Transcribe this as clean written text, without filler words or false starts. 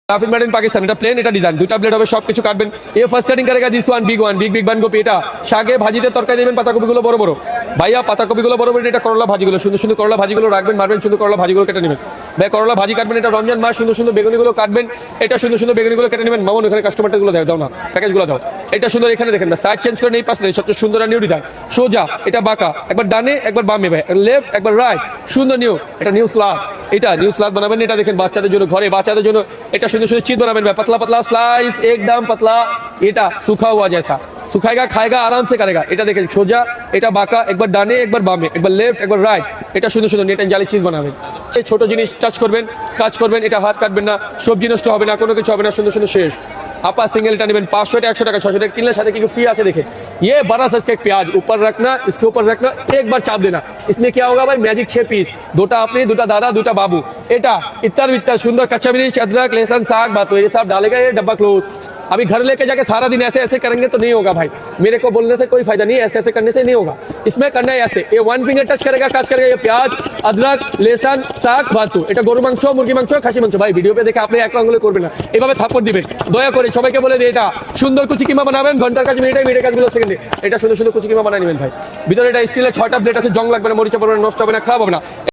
राफिल made in Pakistan এটা plane এটা design দুটো প্লেট হবে সবকিছু কাটবেন এ ফার্স্ট কাটিং করেগা দিস ওয়ান বিগ বান কপি এটা শাকে ভাজিতে তরকারি দিবেন পাতাকপিগুলো বড় বড় ভাইয়া পাতাকপিগুলো বড় বড় এটা করলা ভাজিগুলো সুন্দর সুন্দর করলা ভাজিগুলো রাখবেন মারবেন সুন্দর করলা ভাজিগুলো কেটে নেবেন ভাই করলা ভাজি কাটবেন এটা রমজান মাস সুন্দর সুন্দর বেগুনিগুলো কাটবেন এটা সুন্দর সুন্দর বেগুনিগুলো কেটে নেবেন মামুন এখানে কাস্টমারগুলো দাও না প্যাকেজগুলো দাও এটা সুন্দর এখানে দেখেন না সাইড চেঞ্জ করে নেই পাশে সবচেয়ে সুন্দর আর নিউ ডিজাইন সোজা এটা বাঁকা একবার ডানে একবার বামে ভাই লেফট একবার রাইট সুন্দর নিউ এটা নিউ স্লাদ এটা নিউ স্লাদ বানাবেন এটা দেখেন বাচ্চাদের জন্য ঘরে বাচ্চাদের জন্য এটা সুন্দর সুন্দর চিজ বানাবেন ভাই पतला पतला स्लाइस एकदम पतला এটা सूखा हुआ जैसा सुखाएगा खाएगा आराम से करेगा এটা দেখেন সোজা এটা বাঁকা একবার ডানে একবার বামে একবার লেফট একবার রাইট এটা সুন্দর সুন্দর নেট এন্ড জালি চিজ বানাবেন এই ছোট জিনিস টাচ করবেন কাজ করবেন এটা হাত কাটবেন না সবজি নষ্ট হবে না কোনো কিছু হবে না সুন্দর সুন্দর শেষ আপা सिंगलটা নেবেন 500 টাকা 100 টাকা 600 টাকা কিনলে সাথে কি ফ্রি আছে দেখেं ये बड़ा साइज का एक प्याज ऊपर रखना इसके ऊपर रखना एक बार चाप देना इसमें क्या होगा भाई मैजिक 6 पीस দুটা আপনি দুটা দাদা দুটা বাবু এটা इतना सुंदर कच्चा मिर्च अदरक लहसुन साग बात ये सब डालेगा ये डब्बा क्लोज अभी घर लेके जाके सारा दिन ऐसे ऐसे करेंगे तो नहीं होगा भाई मेरे को बोलने से कोई फायदा नहीं ऐसे ऐसे करने से नहीं होगा इसमें करना है ऐसे ये वन फिंगर टच करेगा काज करेगा ये प्याज अदरक लहसुन শাক বাতু এটা গরু মাংস মুরগি মাংস খাসি মাংস ভাই ভিডিও পে দেখে আপনি এক আঙ্গুলে করবেন না এভাবে থাপ্পড় দিবেন দয়া করে সবাইকে বলে দিই এটা সুন্দর কুচি কিমা বানাবেন ঘন্টার কাজ মিনিটে কাজগুলো সেকেন্ডে এটা সুন্দর সুন্দর কুচি কিমা বানাই নেবেন ভাই ভিতরে এটা স্টিলের 6টা প্লেট আছে জং লাগবে না মরিচা পড়বে না নষ্ট হবে না খারাপ হবে না